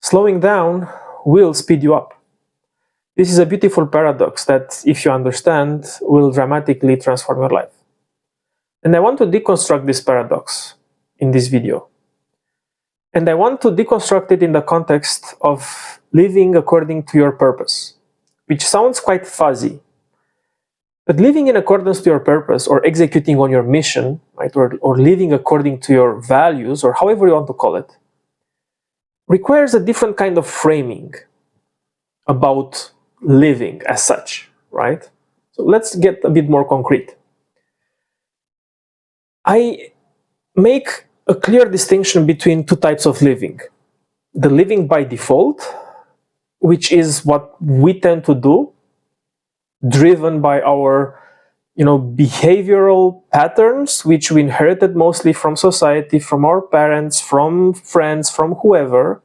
slowing down will speed you up. This is a beautiful paradox that, if you understand, will dramatically transform your life. And I want to deconstruct this paradox in this video. And I want to deconstruct it in the context of living according to your purpose, which sounds quite fuzzy. But living in accordance to your purpose, or executing on your mission, right, or living according to your values, or however you want to call it, requires a different kind of framing about living as such, right? So let's get a bit more concrete. I make a clear distinction between two types of living. The living by default, which is what we tend to do, driven by our behavioral patterns, which we inherited mostly from society, from our parents, from friends, from whoever,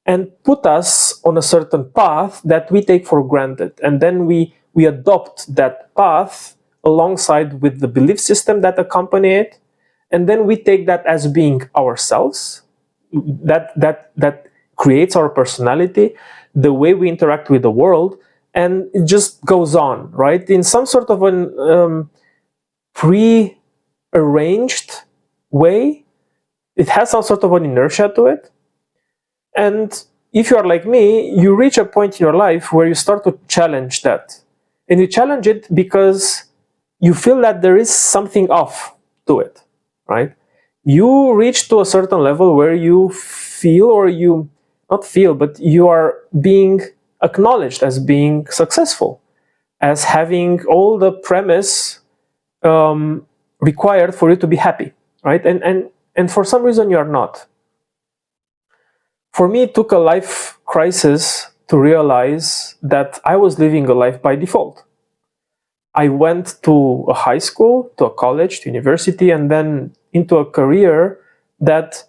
and put us on a certain path that we take for granted. And then we adopt that path alongside with the belief system that accompany it. And then we take that as being ourselves. That creates our personality, the way we interact with the world, and it just goes on, right? In some sort of an pre-arranged way. It has some sort of an inertia to it. And if you are like me, you reach a point in your life where you start to challenge that. And you challenge it because you feel that there is something off to it, right? You reach to a certain level where you feel, or you not feel, but you are being acknowledged as being successful, as having all the premise required for you to be happy, right? And for some reason you are not. For me, it took a life crisis to realize that I was living a life by default. I went to a high school, to a college, to university, and then into a career that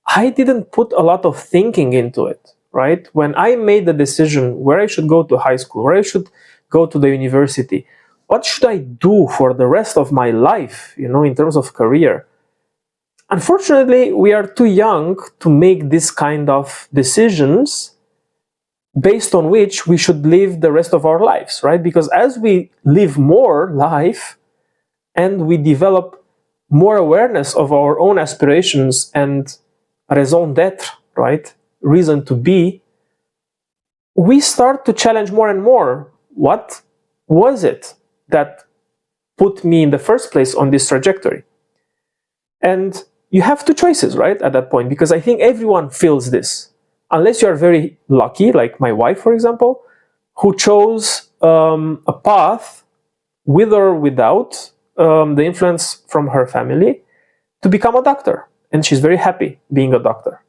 I didn't put a lot of thinking into it, right? When I made the decision where I should go to high school, where I should go to the university, what should I do for the rest of my life, in terms of career? Unfortunately, we are too young to make this kind of decisions based on which we should live the rest of our lives, right? Because as we live more life and we develop more awareness of our own aspirations and raison d'être, right? Reason to be, we start to challenge more and more. What was it that put me in the first place on this trajectory? And you have two choices, right, at that point, because I think everyone feels this. Unless you are very lucky, like my wife, for example, who chose a path with or without the influence from her family to become a doctor. And she's very happy being a doctor.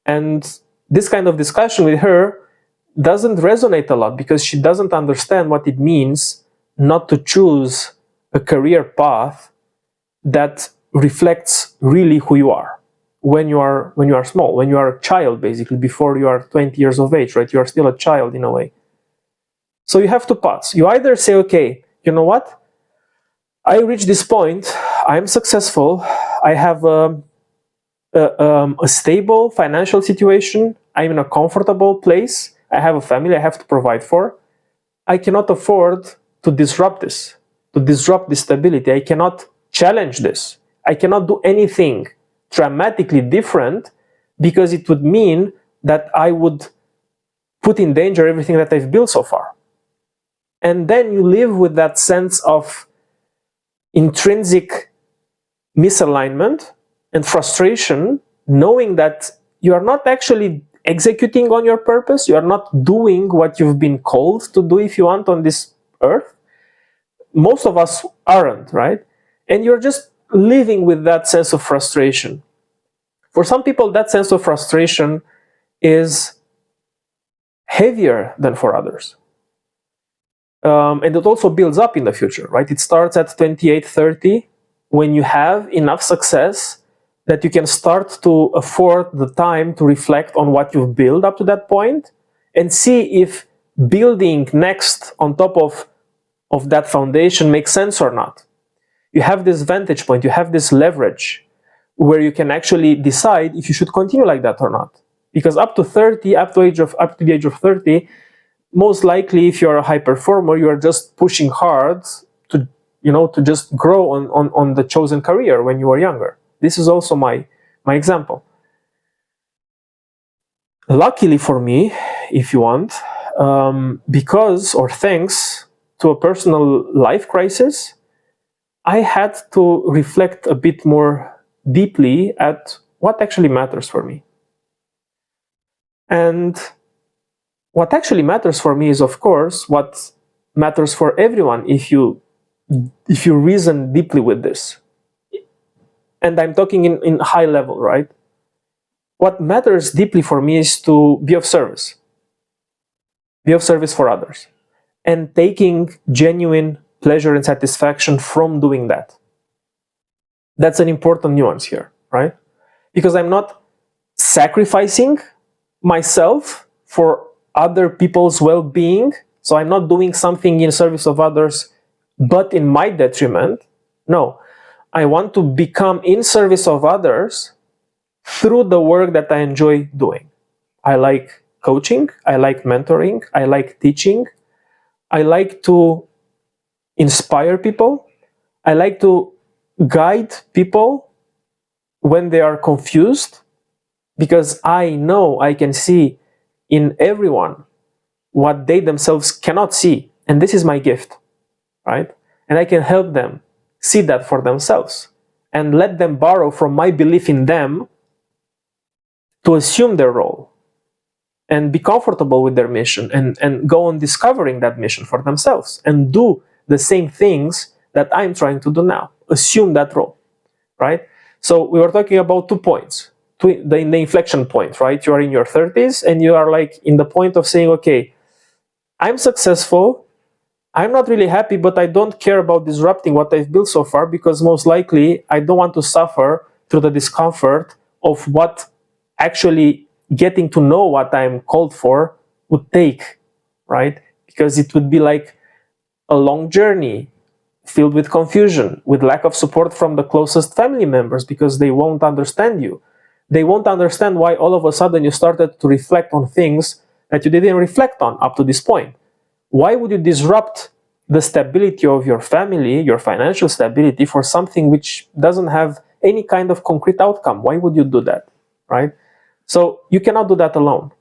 And this kind of discussion with her doesn't resonate a lot because she doesn't understand what it means not to choose a career path that reflects really who you are when you are small, when you are a child, basically, before you are 20 years of age, right? You are still a child in a way. So you have two paths. You either say, okay, you know what? I reached this point, I'm successful, I have a stable financial situation, I'm in a comfortable place, I have a family I have to provide for. I cannot afford to disrupt this, to disrupt this stability. I cannot challenge this. I cannot do anything dramatically different because it would mean that I would put in danger everything that I've built so far. And then you live with that sense of intrinsic misalignment and frustration, knowing that you are not actually executing on your purpose, you are not doing what you've been called to do, if you want, on this earth. Most of us aren't, right? And you're just living with that sense of frustration. For some people, that sense of frustration is heavier than for others. And it also builds up in the future, right? It starts at 28, 30, when you have enough success that you can start to afford the time to reflect on what you've built up to that point and see if building next on top of that foundation makes sense or not. You have this vantage point, you have this leverage where you can actually decide if you should continue like that or not. Because up to the age of 30, most likely, if you're a high performer, you are just pushing hard to, to just grow on the chosen career when you are younger. This is also my example. Luckily for me, if you want, because or thanks to a personal life crisis, I had to reflect a bit more deeply at what actually matters for me. And what actually matters for me is, of course, what matters for everyone if you reason deeply with this. And I'm talking in high level, right? What matters deeply for me is to be of service for others, and taking genuine pleasure and satisfaction from doing that. That's an important nuance here, right? Because I'm not sacrificing myself for other people's well-being. So I'm not doing something in service of others, but in my detriment. No, I want to become in service of others through the work that I enjoy doing. I like coaching, I like mentoring, I like teaching, I like to inspire people, I like to guide people when they are confused, because I know I can see in everyone what they themselves cannot see. And this is my gift, right? And I can help them see that for themselves and let them borrow from my belief in them to assume their role and be comfortable with their mission, and go on discovering that mission for themselves and do the same things that I'm trying to do now. Assume that role, right? So we were talking about 2 points. In the inflection point, right? You are in your 30s and you are like in the point of saying, okay, I'm successful, I'm not really happy, but I don't care about disrupting what I've built so far, because most likely I don't want to suffer through the discomfort of what actually getting to know what I'm called for would take, right? Because it would be like a long journey filled with confusion, with lack of support from the closest family members, because they won't understand you. They won't understand why all of a sudden you started to reflect on things that you didn't reflect on up to this point. Why would you disrupt the stability of your family, your financial stability, for something which doesn't have any kind of concrete outcome? Why would you do that, right? So you cannot do that alone.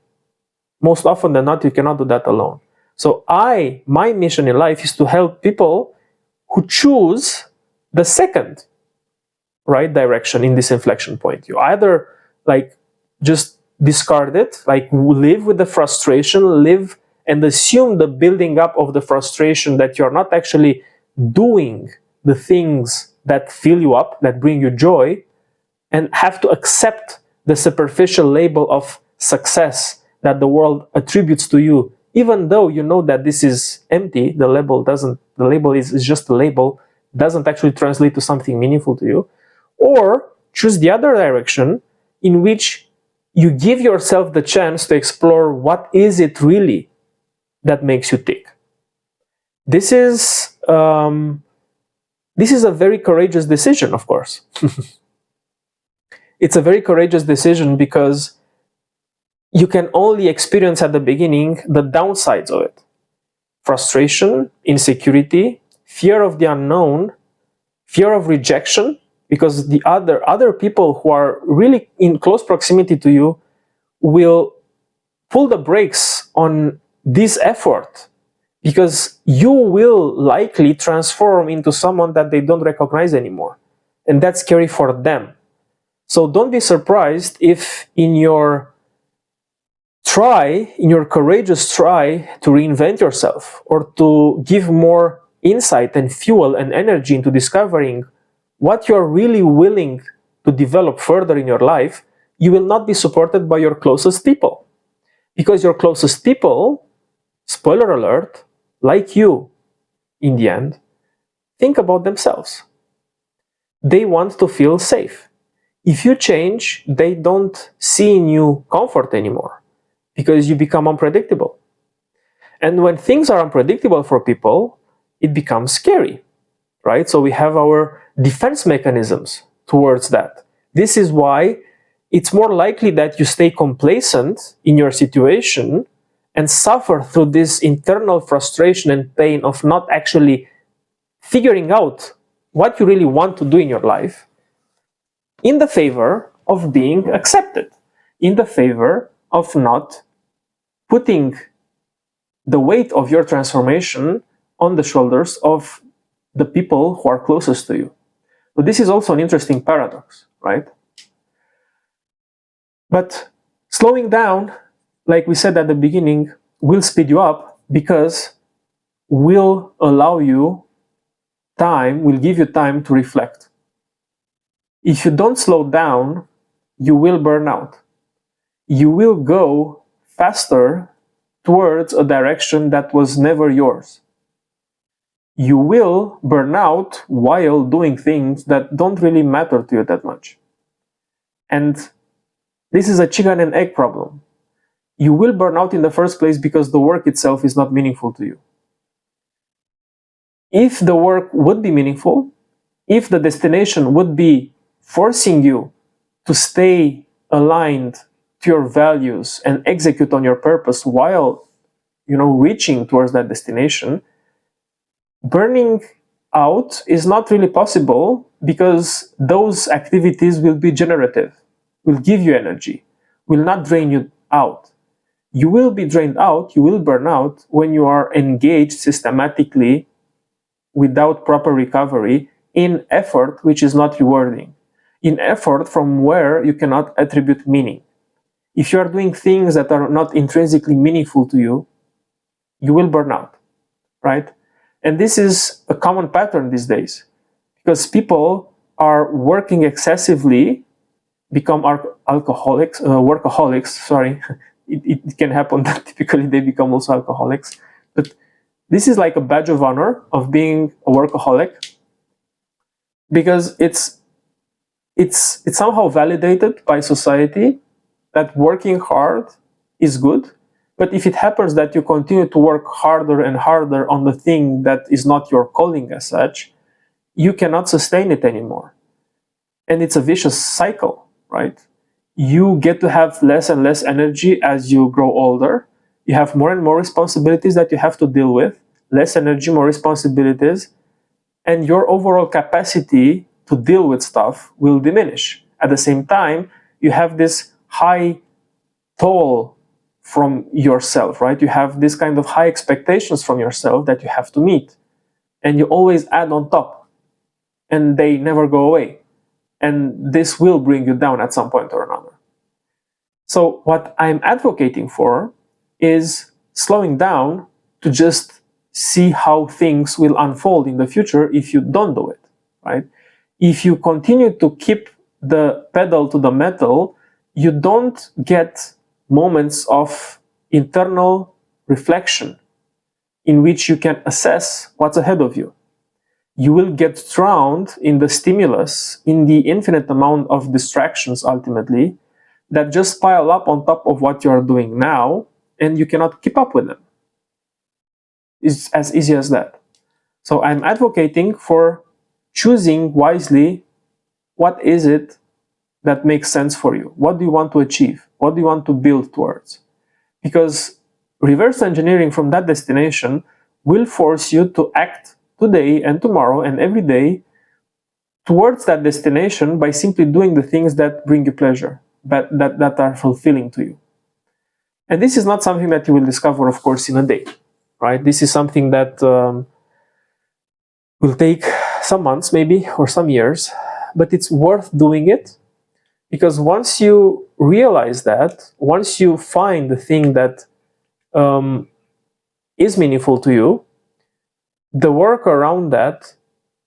Most often than not, you cannot do that alone. So my mission in life is to help people who choose the second right direction in this inflection point. You either like just discard it, like live with the frustration, live and assume the building up of the frustration that you're not actually doing the things that fill you up, that bring you joy, and have to accept the superficial label of success that the world attributes to you, even though you know that this is empty. The label is just a label, doesn't actually translate to something meaningful to you. Or choose the other direction, in which you give yourself the chance to explore what is it really that makes you tick. This is a very courageous decision, of course. It's a very courageous decision because you can only experience at the beginning the downsides of it. Frustration, insecurity, fear of the unknown, fear of rejection, because the other people who are really in close proximity to you will pull the brakes on this effort, because you will likely transform into someone that they don't recognize anymore. And that's scary for them. So don't be surprised if in your courageous try to reinvent yourself, or to give more insight and fuel and energy into discovering what you're really willing to develop further in your life, you will not be supported by your closest people. Because your closest people, spoiler alert, like you, in the end, think about themselves. They want to feel safe. If you change, they don't see in you comfort anymore, because you become unpredictable. And when things are unpredictable for people, it becomes scary, right? So we have our defense mechanisms towards that. This is why it's more likely that you stay complacent in your situation and suffer through this internal frustration and pain of not actually figuring out what you really want to do in your life, in the favor of being accepted, in the favor of not putting the weight of your transformation on the shoulders of the people who are closest to you. But this is also an interesting paradox, right? But slowing down, like we said at the beginning, will speed you up because will allow you time, will give you time to reflect. If you don't slow down, you will burn out. You will go faster towards a direction that was never yours. You will burn out while doing things that don't really matter to you that much. And this is a chicken and egg problem. You will burn out in the first place because the work itself is not meaningful to you. If the work would be meaningful, if the destination would be forcing you to stay aligned to your values and execute on your purpose while, reaching towards that destination, burning out is not really possible because those activities will be generative, will give you energy, will not drain you out. You will be drained out, you will burn out when you are engaged systematically without proper recovery in effort which is not rewarding, in effort from where you cannot attribute meaning. If you are doing things that are not intrinsically meaningful to you, you will burn out, right? And this is a common pattern these days because people are working excessively, become workaholics, sorry. It can happen that typically they become also alcoholics. But this is like a badge of honor of being a workaholic because it's somehow validated by society that working hard is good. But if it happens that you continue to work harder and harder on the thing that is not your calling as such, you cannot sustain it anymore. And it's a vicious cycle, right? You get to have less and less energy as you grow older. You have more and more responsibilities that you have to deal with, less energy, more responsibilities, and your overall capacity to deal with stuff will diminish. At the same time, you have this high toll from yourself, right? You have this kind of high expectations from yourself that you have to meet, and you always add on top, and they never go away. And this will bring you down at some point or another. So what I'm advocating for is slowing down to just see how things will unfold in the future if you don't do it, right? If you continue to keep the pedal to the metal, you don't get moments of internal reflection in which you can assess what's ahead of you. You will get drowned in the stimulus, in the infinite amount of distractions ultimately that just pile up on top of what you are doing now, and you cannot keep up with them. It's as easy as that. So I'm advocating for choosing wisely what is it that makes sense for you. What do you want to achieve? What do you want to build towards? Because reverse engineering from that destination will force you to act today and tomorrow and every day towards that destination by simply doing the things that bring you pleasure, that are fulfilling to you. And this is not something that you will discover, of course, in a day, right? This is something that will take some months maybe or some years, but it's worth doing it because once you realize that, once you find the thing that is meaningful to you, the work around that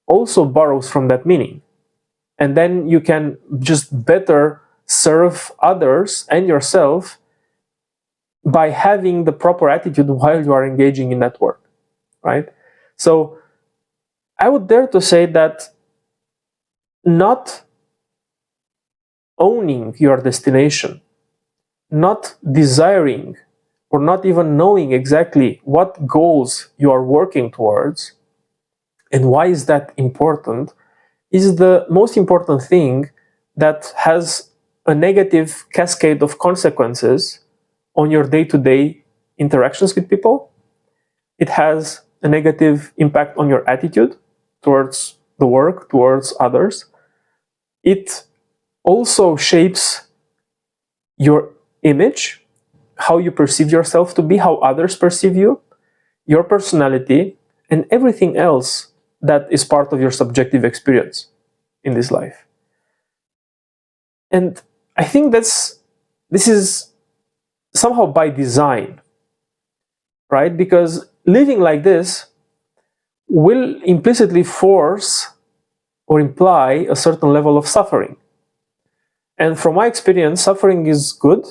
also borrows from that meaning. And then you can just better serve others and yourself by having the proper attitude while you are engaging in that work, right? So I would dare to say that not owning your destination, not desiring or not even knowing exactly what goals you are working towards and why is that important, is the most important thing that has a negative cascade of consequences on your day-to-day interactions with people. It has a negative impact on your attitude towards the work, towards others. It also shapes your image, how you perceive yourself to be, how others perceive you, your personality, and everything else that is part of your subjective experience in this life. And I think this is somehow by design, right? Because living like this will implicitly force or imply a certain level of suffering. And from my experience, suffering is good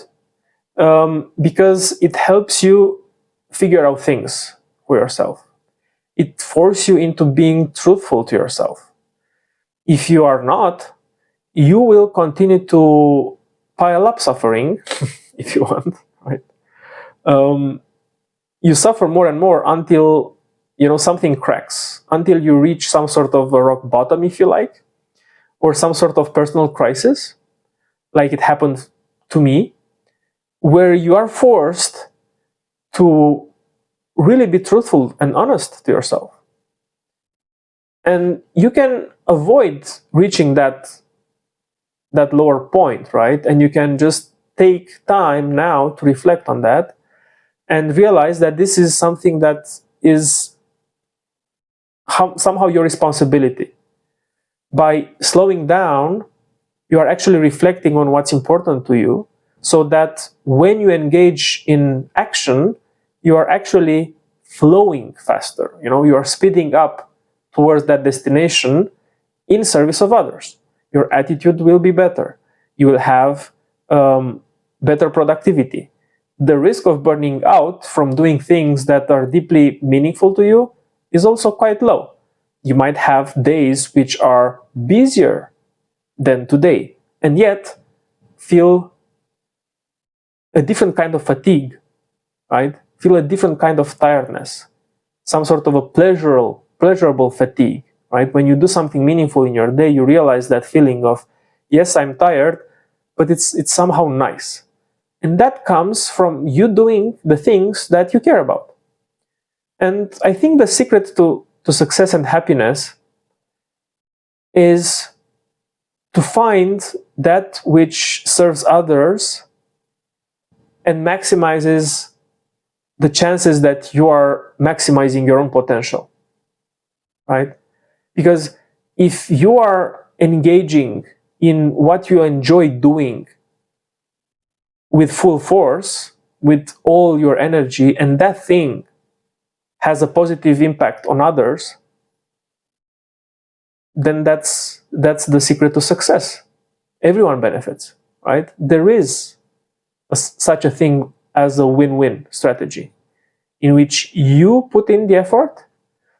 because it helps you figure out things for yourself. It forces you into being truthful to yourself. If you are not, you will continue to pile up suffering, if you want, right? You suffer more and more until something cracks, until you reach some sort of a rock bottom, if you like, or some sort of personal crisis, like it happened to me, where you are forced to really be truthful and honest to yourself. And you can avoid reaching that lower point, right? And you can just take time now to reflect on that and realize that this is something that is somehow your responsibility. By slowing down, you are actually reflecting on what's important to you, so that when you engage in action, you are actually flowing faster. You are speeding up towards that destination in service of others. Your attitude will be better. You will have better productivity. The risk of burning out from doing things that are deeply meaningful to you is also quite low. You might have days which are busier than today, and yet feel a different kind of fatigue, right? Feel a different kind of tiredness, some sort of a pleasurable fatigue, right? When you do something meaningful in your day, you realize that feeling of, yes, I'm tired, but it's somehow nice. And that comes from you doing the things that you care about. And I think the secret to success and happiness is to find that which serves others and maximizes the chances that you are maximizing your own potential, right? Because if you are engaging in what you enjoy doing with full force, with all your energy, and that thing has a positive impact on others, then that's the secret to success. Everyone benefits, right? There is such a thing as a win-win strategy in which you put in the effort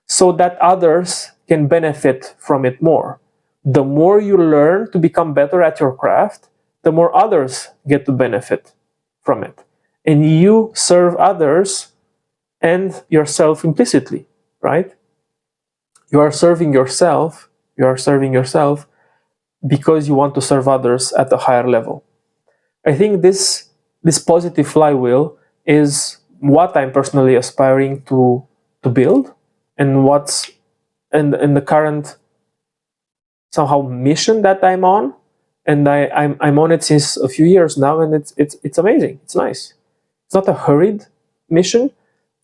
so that others can benefit from it more. The more you learn to become better at your craft, the more others get to benefit from it. And you serve others and yourself implicitly, right? You are serving yourself because you want to serve others at a higher level. I think this positive flywheel is what I'm personally aspiring to build, and the current somehow mission that I'm on, and I'm on it since a few years now, and it's amazing. It's nice. It's not a hurried mission.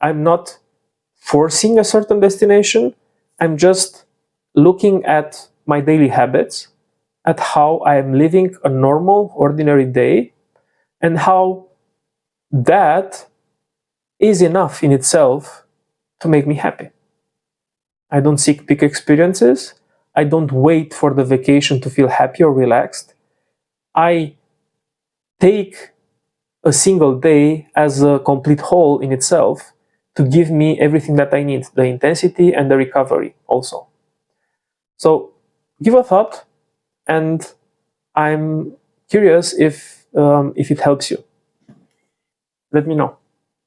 I'm not forcing a certain destination. I'm just looking at my daily habits, at how I am living a normal, ordinary day, and how that is enough in itself to make me happy. I don't seek big experiences. I don't wait for the vacation to feel happy or relaxed. I take a single day as a complete whole in itself to give me everything that I need, the intensity and the recovery also. So give a thought, and I'm curious if it helps you. Let me know.